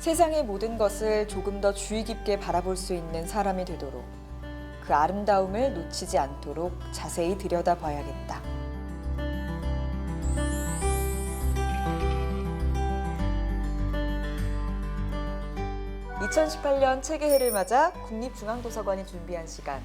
세상의 모든 것을 조금 더 주의 깊게 바라볼 수 있는 사람이 되도록 그 아름다움을 놓치지 않도록 자세히 들여다봐야겠다. (2018년) 책의 해를 맞아 국립중앙도서관이 준비한 시간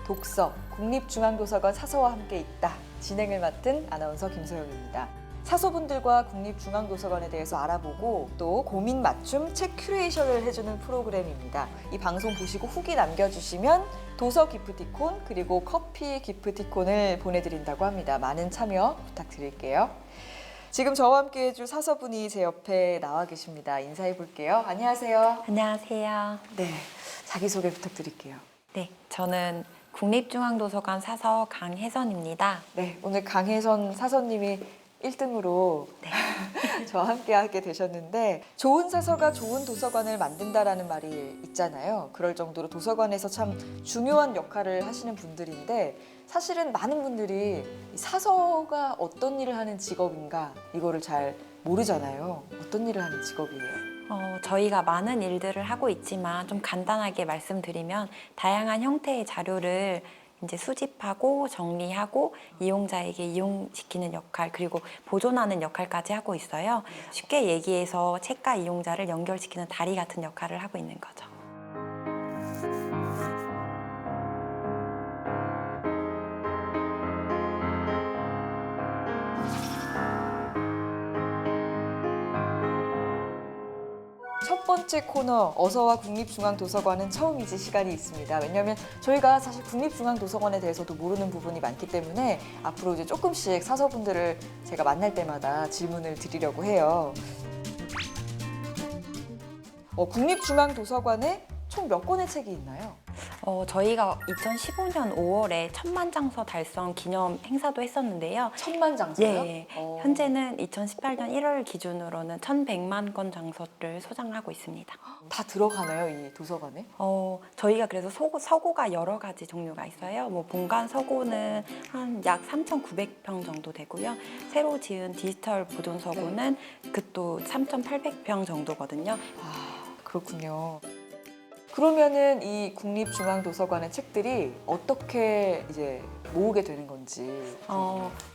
독서, 국립중앙도서관 사서와 함께 있다. 진행을 맡은 아나운서 김소영입니다. 사서분들과 국립중앙도서관에 대해서 알아보고 또 고민 맞춤 책 큐레이션을 해주는 프로그램입니다. 이 방송 보시고 후기 남겨주시면 도서 기프티콘 그리고 커피 기프티콘을 보내드린다고 합니다. 많은 참여 부탁드릴게요. 지금 저와 함께 해줄 사서분이 제 옆에 나와 계십니다. 인사해 볼게요. 안녕하세요. 안녕하세요. 네, 자기소개 부탁드릴게요. 네, 저는 국립중앙도서관 사서 강혜선입니다. 네, 오늘 강혜선 사서님이 1등으로 네. 저와 함께 하게 되셨는데 좋은 사서가 좋은 도서관을 만든다라는 말이 있잖아요. 그럴 정도로 도서관에서 참 중요한 역할을 하시는 분들인데 사실은 많은 분들이 사서가 어떤 일을 하는 직업인가 이거를 잘 모르잖아요. 어떤 일을 하는 직업이에요? 저희가 많은 일들을 하고 있지만 좀 간단하게 말씀드리면 다양한 형태의 자료를 이제 수집하고 정리하고 이용자에게 이용시키는 역할 그리고 보존하는 역할까지 하고 있어요. 쉽게 얘기해서 책과 이용자를 연결시키는 다리 같은 역할을 하고 있는 거죠. 첫 번째 코너 어서와 국립중앙도서관은 처음이지 시간이 있습니다. 왜냐하면 저희가 사실 국립중앙도서관에 대해서도 모르는 부분이 많기 때문에 앞으로 이제 조금씩 사서분들을 제가 만날 때마다 질문을 드리려고 해요. 국립중앙도서관에 총 몇 권의 책이 있나요? 저희가 2015년 5월에 천만장서 달성 기념 행사도 했었는데요. 천만장서요? 예. 현재는 2018년 1월 기준으로는 1,100만 권 장서를 소장하고 있습니다. 다 들어가나요, 이 도서관에? 저희가 그래서 서고가 여러 가지 종류가 있어요. 뭐 본관 서고는 한 약 3,900평 정도 되고요. 새로 지은 디지털 보존 서고는 그또 3,800평 정도거든요. 그렇군요. 그러면은 이 국립중앙도서관의 책들이 어떻게 이제 모으게 되는 건지.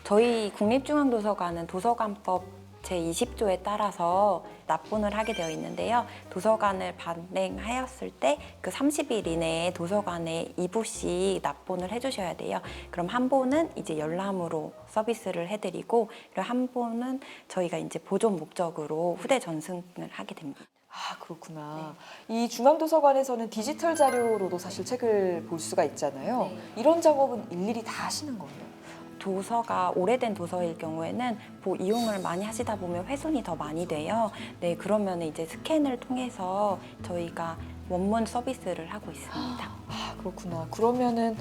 저희 국립중앙도서관은 도서관법 제20조에 따라서 납본을 하게 되어 있는데요. 도서관을 발행하였을 때 그 30일 이내에 도서관에 2부씩 납본을 해주셔야 돼요. 그럼 한 본은 이제 열람으로 서비스를 해드리고 그리고 한 본은 저희가 이제 보존 목적으로 후대 전승을 하게 됩니다. 그렇구나. 이 중앙도서관에서는 디지털 자료로도 사실 책을 볼 수가 있잖아요. 이런 작업은 일일이 다 하시는 거예요? 도서가 오래된 도서일 경우에는 이용을 많이 하시다 보면 훼손이 더 많이 돼요. 네, 그러면 이제 스캔을 통해서 저희가 원문 서비스를 하고 있습니다. 그렇구나. 그러면은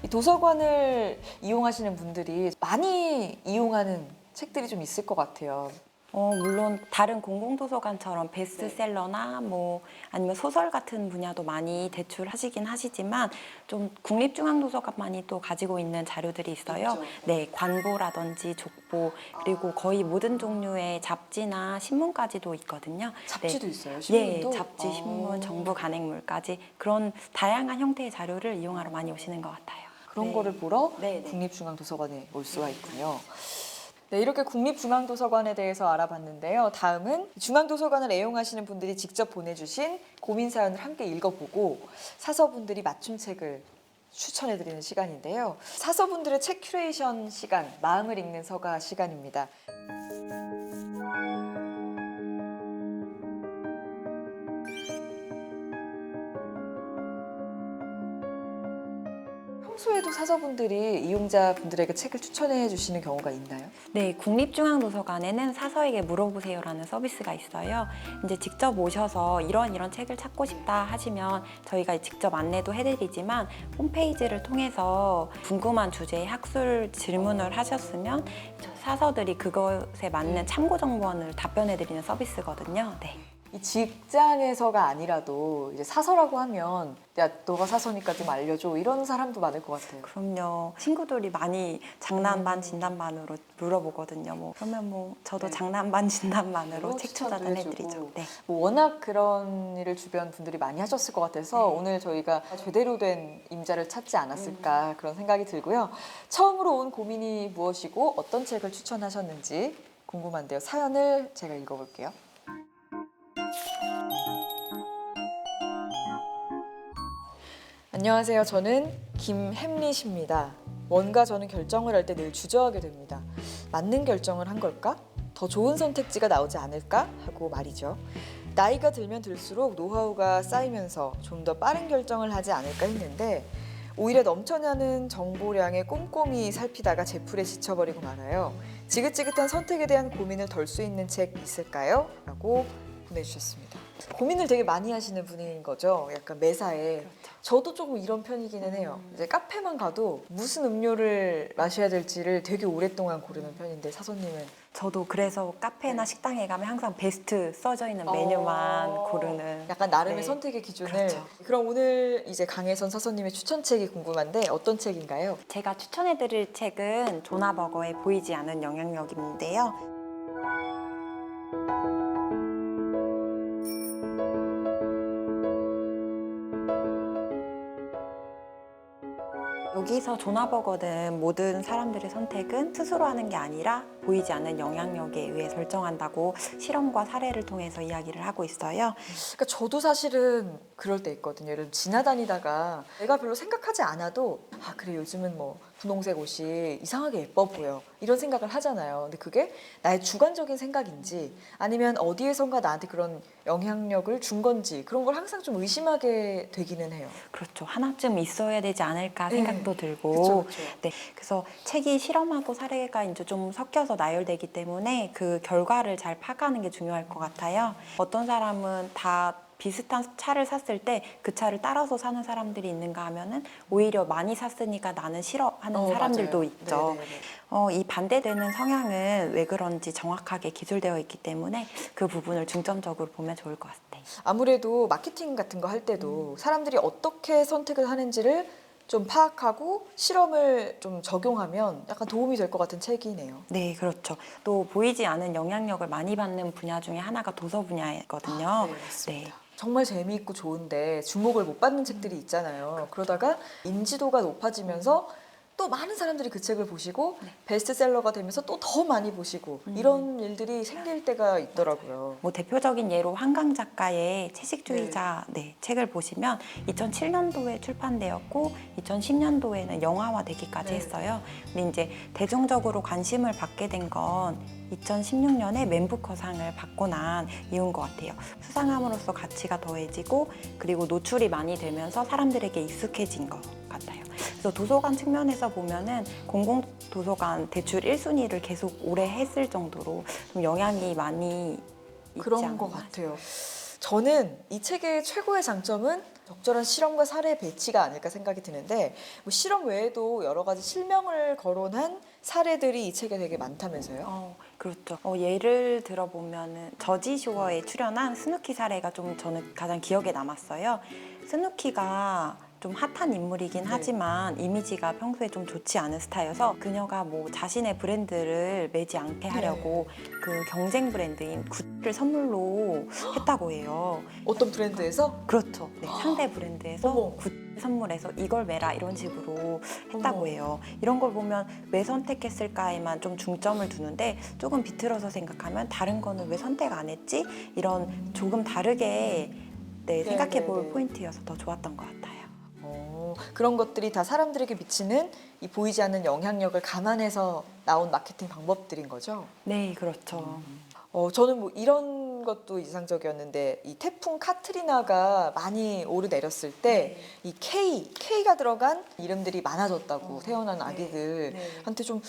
이 도서관을 이용하시는 분들이 많이 이용하는 책들이 좀 있을 것 같아요. 물론 다른 공공도서관처럼 베스트셀러나 아니면 소설 같은 분야도 많이 대출하시긴 하시지만 좀 국립중앙도서관만이 또 가지고 있는 자료들이 있어요. 있죠. 네, 관보라든지 족보 그리고 거의 모든 종류의 잡지나 신문까지도 있거든요. 잡지도 네. 있어요? 신문도? 네, 잡지, 신문, 정부 간행물까지 그런 다양한 형태의 자료를 이용하러 많이 오시는 것 같아요. 그런 네. 거를 보러 네. 국립중앙도서관에 올 수가 있군요. 네, 이렇게 국립중앙도서관에 대해서 알아봤는데요. 다음은 중앙도서관을 애용하시는 분들이 직접 보내주신 고민 사연을 함께 읽어보고 사서분들이 맞춤책을 추천해드리는 시간인데요. 사서분들의 책 큐레이션 시간, 마음을 읽는 서가 시간입니다. 평소에도 사서분들이 이용자분들에게 책을 추천해 주시는 경우가 있나요? 네, 국립중앙도서관에는 사서에게 물어보세요라는 서비스가 있어요. 이제 직접 오셔서 이런 책을 찾고 싶다 하시면 저희가 직접 안내도 해드리지만 홈페이지를 통해서 궁금한 주제의 학술 질문을 하셨으면 사서들이 그것에 맞는 참고 정보원을 답변해드리는 서비스거든요. 네. 이 직장에서가 아니라도 이제 사서라고 하면 야 너가 사서니까 좀 알려줘 이런 사람도 많을 것 같아요. 그럼요. 친구들이 많이 장난 반 진단 반으로 물어보거든요. 뭐 그러면 뭐 저도 네. 장난 반 진단 반으로 그리고 책 추천도 추천을 해주고. 해드리죠. 네. 뭐 워낙 그런 일을 주변 분들이 많이 하셨을 것 같아서 네. 오늘 저희가 제대로 된 임자를 찾지 않았을까 그런 생각이 들고요. 처음으로 온 고민이 무엇이고 어떤 책을 추천하셨는지 궁금한데요. 사연을 제가 읽어볼게요. 안녕하세요. 저는 김햄릿입니다. 뭔가 저는 결정을 할 때 늘 주저하게 됩니다. 맞는 결정을 한 걸까? 더 좋은 선택지가 나오지 않을까? 하고 말이죠. 나이가 들면 들수록 노하우가 쌓이면서 좀 더 빠른 결정을 하지 않을까 했는데 오히려 넘쳐나는 정보량에 꼼꼼히 살피다가 제풀에 지쳐버리고 말아요. 지긋지긋한 선택에 대한 고민을 덜 수 있는 책 있을까요? 라고 보내주셨습니다. 고민을 되게 많이 하시는 분인 거죠. 약간 매사에. 그렇죠. 저도 조금 이런 편이기는 해요. 이제 카페만 가도 무슨 음료를 마셔야 될지를 되게 오랫동안 고르는 편인데 사소님은 저도 그래서 카페나 네. 식당에 가면 항상 베스트 써져 있는 메뉴만 어, 고르는. 약간 나름의 네. 선택의 기준을. 그렇죠. 그럼 오늘 이제 강혜선 사소님의 추천책이 궁금한데 어떤 책인가요? 제가 추천해드릴 책은 조나 버거의 보이지 않는 영향력인데요. 여기서 조나 버거는 모든 사람들의 선택은 스스로 하는 게 아니라 보이지 않는 영향력에 의해 결정한다고 실험과 사례를 통해서 이야기를 하고 있어요. 그러니까 저도 사실은 그럴 때 있거든요. 예를 들어 지나다니다가 내가 별로 생각하지 않아도 아 그래 요즘은 뭐 분홍색 옷이 이상하게 예뻐 보여 이런 생각을 하잖아요. 근데 그게 나의 주관적인 생각인지 아니면 어디에선가 나한테 그런 영향력을 준 건지 그런 걸 항상 좀 의심하게 되기는 해요. 그렇죠. 하나쯤 있어야 되지 않을까 네. 생각도 들고. 그쵸, 그쵸. 네. 그래서 책이 실험하고 사례가 이제 좀 섞여서 나열되기 때문에 그 결과를 잘 파악하는 게 중요할 것 같아요. 어떤 사람은 다 비슷한 차를 샀을 때 그 차를 따라서 사는 사람들이 있는가 하면은 오히려 많이 샀으니까 나는 싫어하는 사람들도 맞아요. 있죠. 네네네. 이 반대되는 성향은 왜 그런지 정확하게 기술되어 있기 때문에 그 부분을 중점적으로 보면 좋을 것 같아요. 아무래도 마케팅 같은 거 할 때도 사람들이 어떻게 선택을 하는지를 좀 파악하고 실험을 좀 적용하면 약간 도움이 될 것 같은 책이네요. 네, 그렇죠. 또 보이지 않는 영향력을 많이 받는 분야 중에 하나가 도서 분야거든요. 네, 맞습니다. 정말 재미있고 좋은데 주목을 못 받는 책들이 있잖아요. 그러다가 인지도가 높아지면서 또 많은 사람들이 그 책을 보시고 베스트셀러가 되면서 또 더 많이 보시고 이런 일들이 생길 때가 있더라고요. 뭐 대표적인 예로 한강 작가의 채식주의자 책을 보시면 2007년도에 출판되었고 2010년도에는 영화화되기까지 네. 했어요. 근데 이제 대중적으로 관심을 받게 된 건 2016년에 맨부커상을 받고 난 이유인 것 같아요. 수상함으로써 가치가 더해지고 그리고 노출이 많이 되면서 사람들에게 익숙해진 것 같아요. 그래서 도서관 측면에서 보면은 공공도서관 대출 1순위를 계속 오래 했을 정도로 좀 영향이 많이 있지 그런 않나. 것 같아요. 저는 이 책의 최고의 장점은 적절한 실험과 사례 배치가 아닐까 생각이 드는데 뭐 실험 외에도 여러 가지 실명을 거론한 사례들이 이 책에 되게 많다면서요? 그렇죠. 예를 들어보면은 저지 쇼어에 출연한 스누키 사례가 좀 저는 가장 기억에 남았어요. 스누키가 좀 핫한 인물이긴 네. 하지만 이미지가 평소에 좀 좋지 않은 스타여서 그녀가 뭐 자신의 브랜드를 매지 않게 하려고 그 경쟁 브랜드인 굿을 선물로 했다고 해요. 어떤 브랜드에서? 그렇죠. 네, 상대 브랜드에서 어머. 굿 선물해서 이걸 매라 이런 식으로 했다고 어머. 해요. 이런 걸 보면 왜 선택했을까에만 좀 중점을 두는데 조금 비틀어서 생각하면 다른 거는 왜 선택 안 했지? 이런 조금 다르게 생각해 볼 네. 포인트여서 더 좋았던 것 같아요. 그런 것들이 다 사람들에게 미치는 이 보이지 않는 영향력을 감안해서 나온 마케팅 방법들인 거죠? 네, 그렇죠. 저는 뭐 이런 것도 인상적이었는데 이 태풍 카트리나가 많이 오르내렸을 때 이 K가 들어간 이름들이 많아졌다고 태어난 아기들한테 좀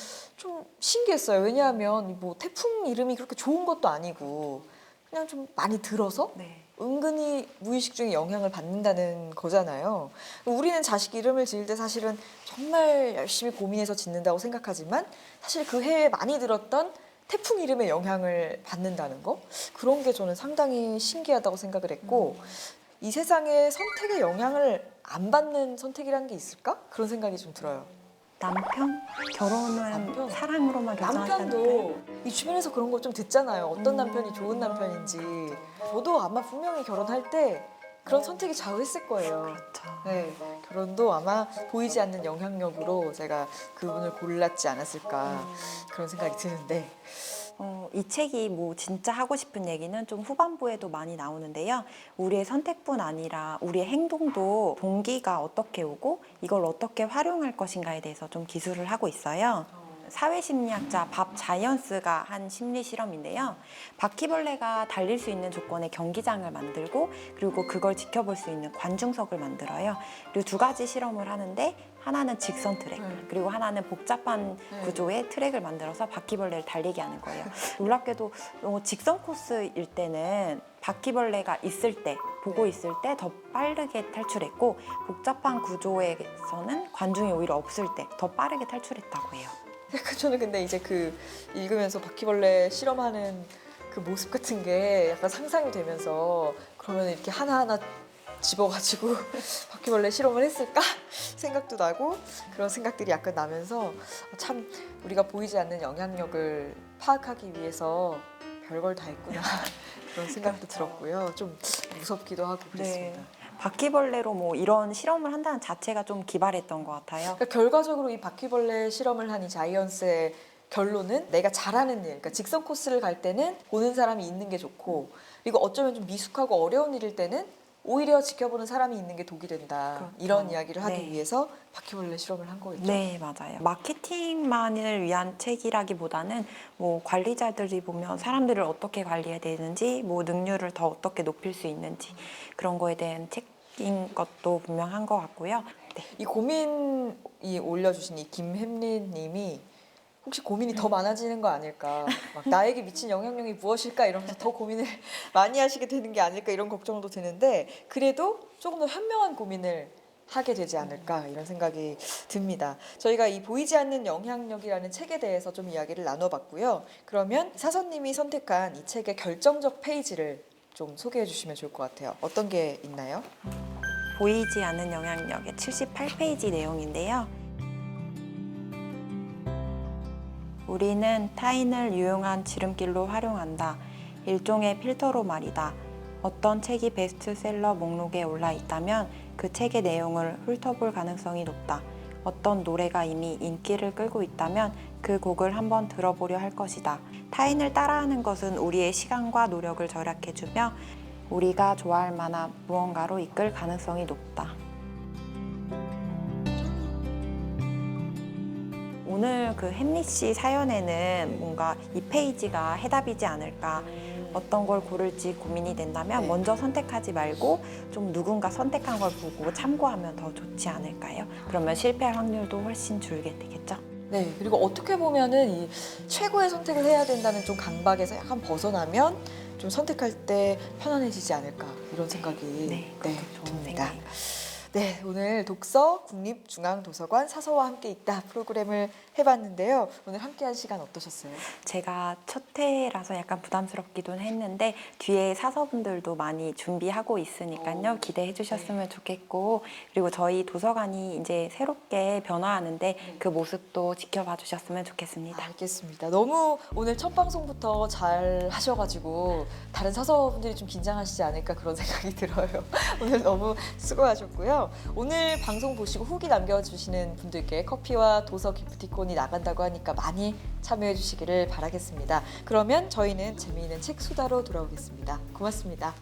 신기했어요. 왜냐하면 뭐 태풍 이름이 그렇게 좋은 것도 아니고 그냥 좀 많이 들어서 은근히 무의식 중에 영향을 받는다는 거잖아요. 우리는 자식 이름을 지을 때 사실은 정말 열심히 고민해서 짓는다고 생각하지만 사실 그 해에 많이 들었던 태풍 이름에 영향을 받는다는 거? 그런 게 저는 상당히 신기하다고 생각을 했고 이 세상에 선택에 영향을 안 받는 선택이라는 게 있을까? 그런 생각이 좀 들어요. 남편? 결혼은 남편? 사랑으로만 결정하시는 남편도 이 주변에서 그런 거 좀 듣잖아요. 어떤 남편이 좋은 남편인지. 저도 아마 분명히 결혼할 때 그런 선택이 좌우했을 거예요. 그렇죠. 네, 결혼도 아마 보이지 않는 영향력으로 제가 그분을 골랐지 않았을까 그런 생각이 드는데 이 책이 뭐 진짜 하고 싶은 얘기는 좀 후반부에도 많이 나오는데요. 우리의 선택뿐 아니라 우리의 행동도 동기가 어떻게 오고 이걸 어떻게 활용할 것인가에 대해서 좀 기술을 하고 있어요. 사회심리학자 밥 자이언스가 한 심리 실험인데요. 바퀴벌레가 달릴 수 있는 조건의 경기장을 만들고 그리고 그걸 지켜볼 수 있는 관중석을 만들어요. 그리고 두 가지 실험을 하는데 하나는 직선 트랙 그리고 하나는 복잡한 구조의 트랙을 만들어서 바퀴벌레를 달리게 하는 거예요. 놀랍게도 직선 코스일 때는 바퀴벌레가 있을 때 보고 있을 때 더 빠르게 탈출했고 복잡한 구조에서는 관중이 오히려 없을 때 더 빠르게 탈출했다고 해요. 저는 근데 이제 그 읽으면서 바퀴벌레 실험하는 그 모습 같은 게 약간 상상이 되면서 그러면 이렇게 하나하나 집어가지고 바퀴벌레 실험을 했을까 생각도 나고 그런 생각들이 약간 나면서 참 우리가 보이지 않는 영향력을 파악하기 위해서 별걸 다 했구나 그런 생각도 들었고요. 좀 무섭기도 하고 그랬습니다. 네. 바퀴벌레로 뭐 이런 실험을 한다는 자체가 좀 기발했던 것 같아요. 그러니까 결과적으로 이 바퀴벌레 실험을 한 이 자이언스의 결론은 내가 잘하는 일, 그러니까 직선 코스를 갈 때는 보는 사람이 있는 게 좋고 그리고 어쩌면 좀 미숙하고 어려운 일일 때는 오히려 지켜보는 사람이 있는 게 독이 된다. 그렇죠. 이런 이야기를 하기 네. 위해서 바퀴벌레 실험을 한 거겠죠. 네, 맞아요. 마케팅만을 위한 책이라기보다는 뭐 관리자들이 보면 사람들을 어떻게 관리해야 되는지, 뭐 능률을 더 어떻게 높일 수 있는지 그런 거에 대한 책인 것도 분명한 것 같고요. 네. 이 고민이 올려주신 이 김햄린 님이 혹시 고민이 더 많아지는 거 아닐까 막 나에게 미친 영향력이 무엇일까 이러면서 더 고민을 많이 하시게 되는 게 아닐까 이런 걱정도 드는데 그래도 조금 더 현명한 고민을 하게 되지 않을까 이런 생각이 듭니다. 저희가 이 보이지 않는 영향력이라는 책에 대해서 좀 이야기를 나눠봤고요. 그러면 사서님이 선택한 이 책의 결정적 페이지를 좀 소개해 주시면 좋을 것 같아요. 어떤 게 있나요? 보이지 않는 영향력의 78페이지 내용인데요. 우리는 타인을 유용한 지름길로 활용한다. 일종의 필터로 말이다. 어떤 책이 베스트셀러 목록에 올라 있다면 그 책의 내용을 훑어볼 가능성이 높다. 어떤 노래가 이미 인기를 끌고 있다면 그 곡을 한번 들어보려 할 것이다. 타인을 따라하는 것은 우리의 시간과 노력을 절약해주며 우리가 좋아할 만한 무언가로 이끌 가능성이 높다. 오늘 그 햄리 씨 사연에는 뭔가 이 페이지가 해답이지 않을까. 어떤 걸 고를지 고민이 된다면 네. 먼저 선택하지 말고 좀 누군가 선택한 걸 보고 참고하면 더 좋지 않을까요? 그러면 실패할 확률도 훨씬 줄게 되겠죠? 네, 그리고 어떻게 보면은 이 최고의 선택을 해야 된다는 좀 강박에서 약간 벗어나면 좀 선택할 때 편안해지지 않을까 이런 생각이 그것도 좋은 듭니다. 생각인 것 같아요. 네, 오늘 독서 국립중앙도서관 사서와 함께 있다 프로그램을 해봤는데요. 오늘 함께한 시간 어떠셨어요? 제가 첫 회라서 약간 부담스럽기도 했는데 뒤에 사서분들도 많이 준비하고 있으니까요. 기대해 주셨으면 좋겠고 그리고 저희 도서관이 이제 새롭게 변화하는데 그 모습도 지켜봐 주셨으면 좋겠습니다. 알겠습니다. 너무 오늘 첫 방송부터 잘 하셔가지고 다른 사서분들이 좀 긴장하시지 않을까 그런 생각이 들어요. 오늘 너무 수고하셨고요. 오늘 방송 보시고 후기 남겨주시는 분들께 커피와 도서 기프티콘이 나간다고 하니까 많이 참여해 주시기를 바라겠습니다. 그러면 저희는 재미있는 책 수다로 돌아오겠습니다. 고맙습니다.